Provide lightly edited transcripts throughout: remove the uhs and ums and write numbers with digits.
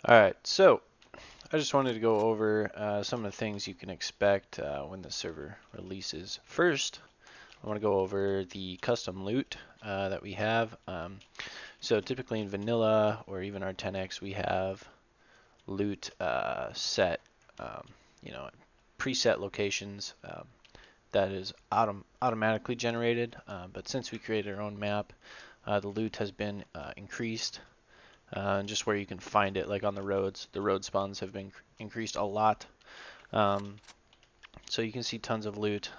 Alright, so I just wanted to go over some of the things you can expect when the server releases. First, I want to go over the custom loot that we have. So typically in vanilla or even our 10x, we have loot set, um, you know, preset locations that is automatically generated. But since we created our own map, the loot has been increased. Just where you can find it, like on the roads. The road spawns have been increased a lot. Um, so you can see tons of loot.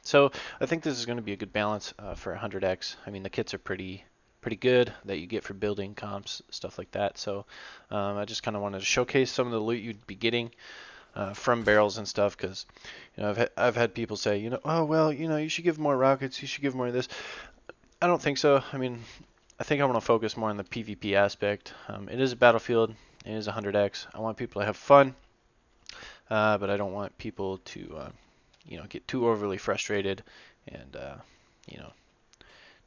So I think this is going to be a good balance for 100x. I mean, the kits are pretty good that you get for building comps, stuff like that. So I just kind of wanted to showcase some of the loot you'd be getting from barrels and stuff, because I've had people say, oh well, you should give more rockets, you should give more of this. I don't think so. I mean, I think I want to focus more on the PvP aspect. It is a battlefield. It is 100x. I want people to have fun, but I don't want people to, get too overly frustrated and,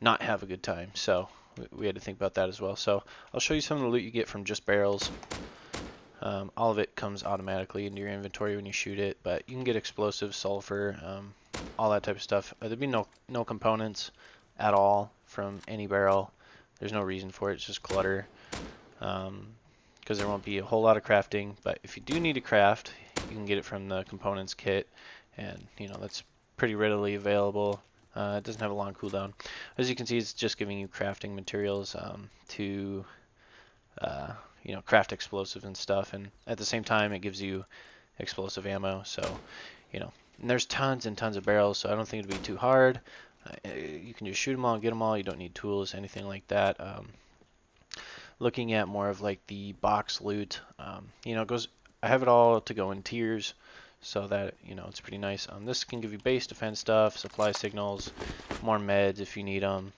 not have a good time. So we had to think about that as well. So I'll show you some of the loot you get from just barrels. All of it comes automatically into your inventory when you shoot it, but you can get explosives, sulfur, all that type of stuff. There'd be no components at all from any barrel. There's no reason for it. It's just clutter, because there won't be a whole lot of crafting. But if you do need to craft, you can get it from the components kit, and that's pretty readily available. It doesn't have a long cooldown. As you can see, it's just giving you crafting materials to craft explosive and stuff, and at the same time it gives you explosive ammo. So and there's tons and tons of barrels, so I don't think it'd be too hard. You can just shoot them all, get them all. You don't need tools, anything like that. Looking at more of like the box loot, it goes. I have it all to go in tiers, so that it's pretty nice. This can give you base defense stuff, supply signals, more meds if you need them.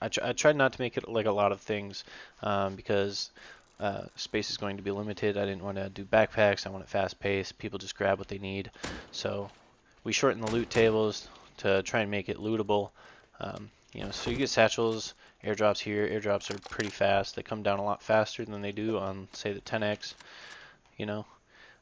I tried not to make it like a lot of things, because space is going to be limited. I didn't want to do backpacks. I want it fast paced. People just grab what they need. So we shorten the loot tables to try and make it lootable. So you get satchels, airdrops here. Airdrops are pretty fast. They come down a lot faster than they do on, say, the 10x.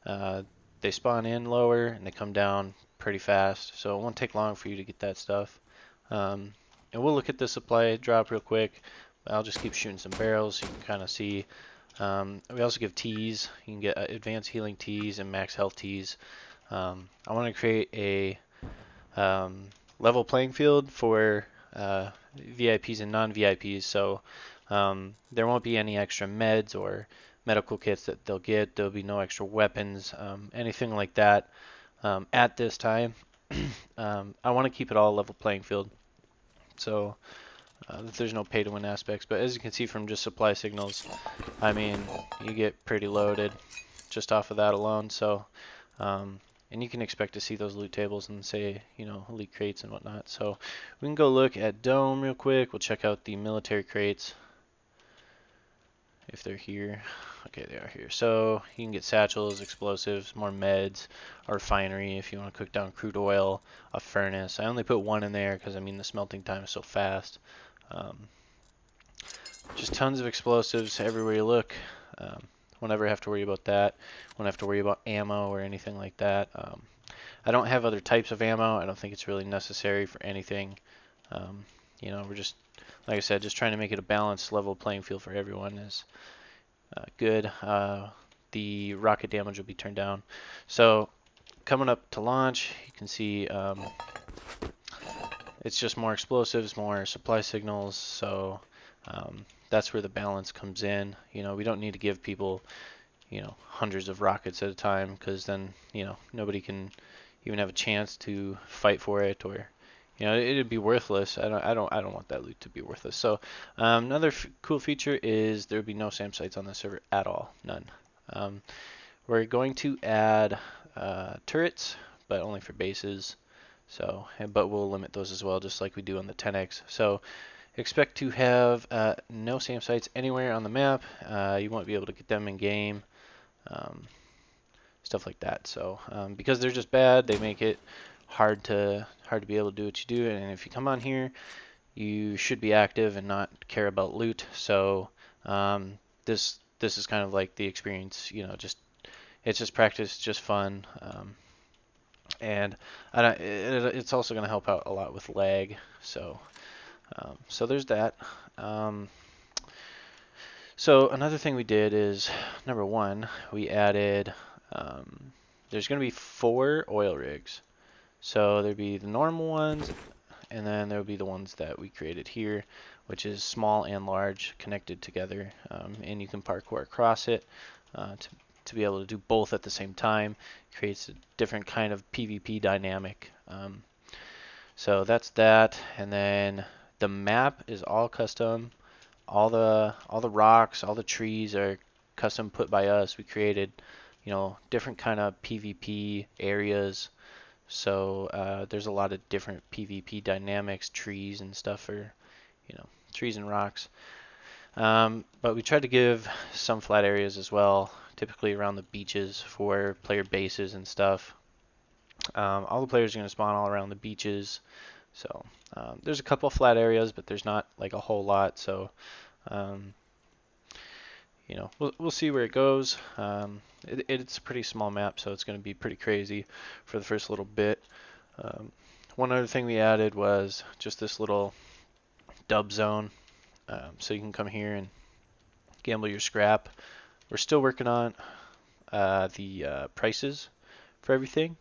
Uh, they spawn in lower and they come down pretty fast. So it won't take long for you to get that stuff. And we'll look at the supply drop real quick. I'll just keep shooting some barrels so you can kind of see. We also give teas. You can get advanced healing teas and max health teas. I want to create a level playing field for VIPs and non-VIPs, so there won't be any extra meds or medical kits that they'll get. There'll be no extra weapons, anything like that at this time. I want to keep it all level playing field, so there's no pay to win aspects. But as you can see from just supply signals, I mean, you get pretty loaded just off of that alone. So and you can expect to see those loot tables and say, elite crates and whatnot. So we can go look at Dome real quick. We'll check out the military crates if they're here. Okay, they are here. So you can get satchels, explosives, more meds, a refinery if you want to cook down crude oil, a furnace. I only put one in there because, the smelting time is so fast. Just tons of explosives everywhere you look. Won't ever have to worry about that. Won't have to worry about ammo or anything like that. I don't have other types of ammo. I don't think it's really necessary for anything. We're just, like I said, just trying to make it a balanced level playing field for everyone is good. The rocket damage will be turned down. So coming up to launch, you can see it's just more explosives, more supply signals. So that's where the balance comes in. We don't need to give people, hundreds of rockets at a time, because then, nobody can even have a chance to fight for it, or, it'd be worthless. I don't want that loot to be worthless. So another cool feature is there would be no SAM sites on the server at all, none. We're going to add turrets, but only for bases. So, but we'll limit those as well, just like we do on the 10x. So expect to have no SAM sites anywhere on the map. You won't be able to get them in game, stuff like that. So because they're just bad, they make it hard to be able to do what you do. And if you come on here, you should be active and not care about loot. So this this is kind of like the experience, you know, just it's just practice, just fun, and it's also going to help out a lot with lag. So so there's that. Um, so another thing we did is number one, we added there's going to be 4 oil rigs. So there'd be the normal ones, and then there would be the ones that we created here, which is small and large connected together, and you can parkour across it to be able to do both at the same time. Creates a different kind of PvP dynamic. So that's that, and then the map is all custom. All the rocks, all the trees are custom put by us. We created, you know, different kind of PvP areas. So there's a lot of different PvP dynamics, trees and stuff for, you know, trees and rocks. But we tried to give some flat areas as well, typically around the beaches for player bases and stuff. All the players are going to spawn all around the beaches. So there's a couple flat areas, but there's not like a whole lot. So um, you know, we'll see where it goes. It's a pretty small map, so it's going to be pretty crazy for the first little bit. One other thing we added was just this little dub zone, so you can come here and gamble your scrap. We're still working on the prices for everything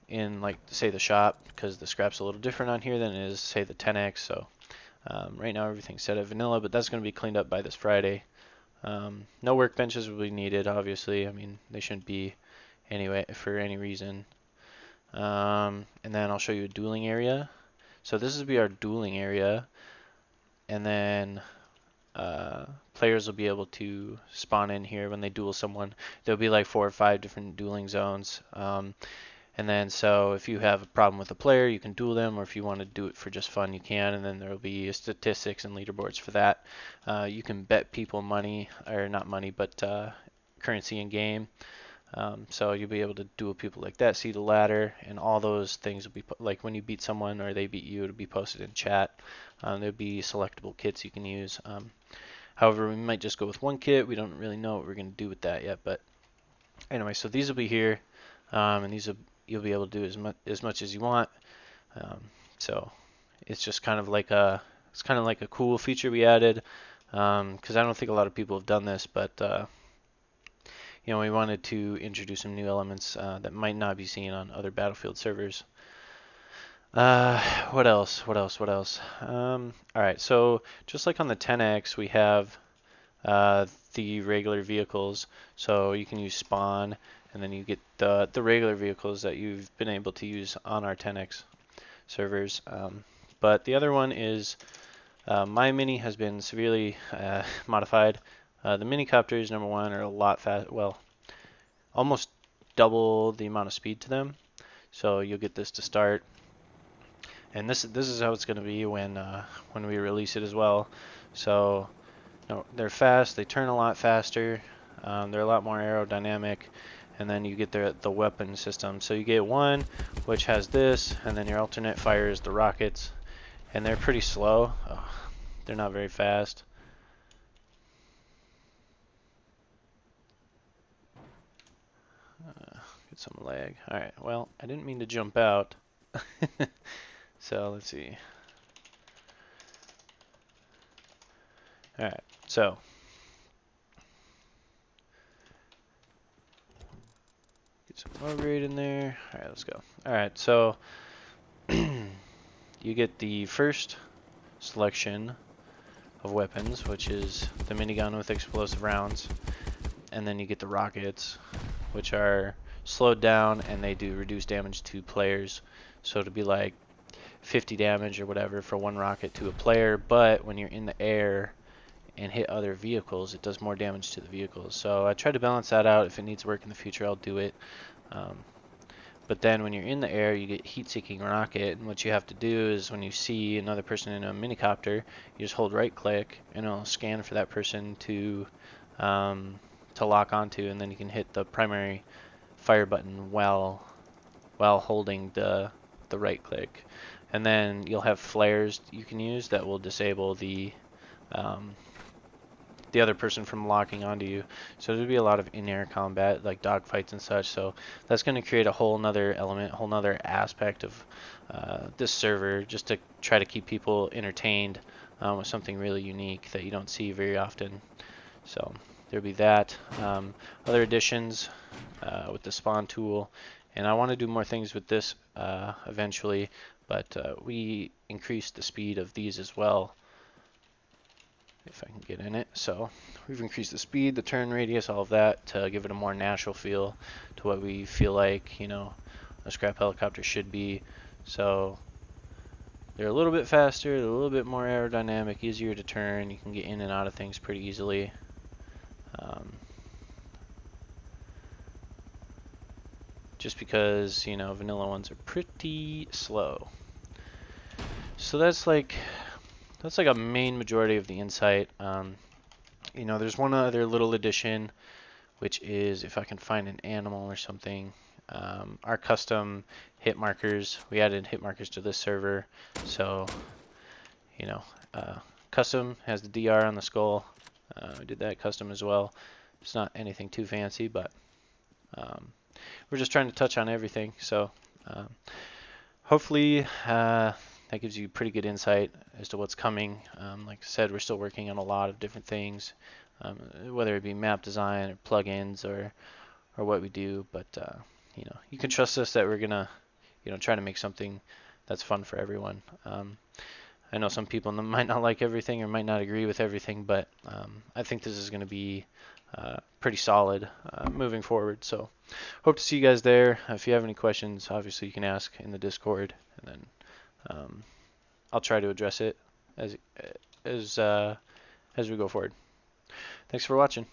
in, like, say the shop, because the scrap's a little different on here than it is, say, the 10x. So right now everything's set at vanilla, but that's going to be cleaned up by this Friday. No workbenches will be needed, obviously. I mean, they shouldn't be anyway for any reason. And then I'll show you a dueling area. So this will be our dueling area, and then players will be able to spawn in here when they duel someone. There'll be like 4 or 5 different dueling zones. And then so if you have a problem with a player, you can duel them, or if you want to do it for just fun, you can. And then there will be statistics and leaderboards for that. You can bet people money, or not money, but currency in game. So you'll be able to duel people like that, see the ladder, and all those things will be like when you beat someone or they beat you, it'll be posted in chat. There'll be selectable kits you can use. However, we might just go with one kit. We don't really know what we're going to do with that yet, but anyway, so these will be here, and these will you'll be able to do as much as you want. So it's just kind of like a cool feature we added, because I don't think a lot of people have done this, but you know, we wanted to introduce some new elements that might not be seen on other Battlefield servers. What else? All right, so just like on the 10X, we have the regular vehicles. So you can use spawn, and then you get the regular vehicles that you've been able to use on our 10X servers. But the other one is my Mini has been severely modified. The Minicopters, number one, are a lot fast. Well, almost double the amount of speed to them. So you'll get this to start, and this is how it's going to be when we release it as well. So they're fast. They turn a lot faster. They're a lot more aerodynamic. And then you get the weapon system. So you get one which has this, and then your alternate fires the rockets, and they're pretty slow. They're not very fast. Get some lag. Alright, well, I didn't mean to jump out. So let's see. Alright, so get some low grade in there. Alright, let's go. Alright, so you get the first selection of weapons, which is the minigun with explosive rounds, and then you get the rockets, which are slowed down and they do reduce damage to players. So it'll be like 50 damage or whatever for one rocket to a player, but when you're in the air and hit other vehicles, it does more damage to the vehicles. So I try to balance that out. If it needs work in the future, I'll do it. But then when you're in the air, you get heat-seeking rocket, and what you have to do is when you see another person in a minicopter, you just hold right-click, and it'll scan for that person to lock onto, and then you can hit the primary fire button while holding the right-click. And then you'll have flares you can use that will disable the the other person from locking onto you. So there'll be a lot of in-air combat, like dogfights and such. So that's going to create a whole nother element, a whole nother aspect of this server, just to try to keep people entertained with something really unique that you don't see very often. So there'll be that. Other additions with the spawn tool, and I want to do more things with this eventually, but we increased the speed of these as well, if I can get in it. So we've increased the speed, the turn radius, all of that to give it a more natural feel to what we feel like, you know, a scrap helicopter should be. So they're a little bit faster, they're a little bit more aerodynamic, easier to turn. You can get in and out of things pretty easily. Just because, you know, vanilla ones are pretty slow. So that's like a main majority of the insight. You know, there's one other little addition, which is if I can find an animal or something. Our custom hit markers. We added hit markers to this server, so you know, custom has the DR on the skull. We did that custom as well. It's not anything too fancy, but we're just trying to touch on everything. So hopefully that gives you pretty good insight as to what's coming. Like I said, we're still working on a lot of different things, whether it be map design or plugins or what we do. But you know, you can trust us that we're gonna, you know, try to make something that's fun for everyone. I know some people might not like everything or might not agree with everything, but I think this is going to be pretty solid moving forward. So hope to see you guys there. If you have any questions, obviously you can ask in the Discord, and then I'll try to address it as we go forward. Thanks for watching.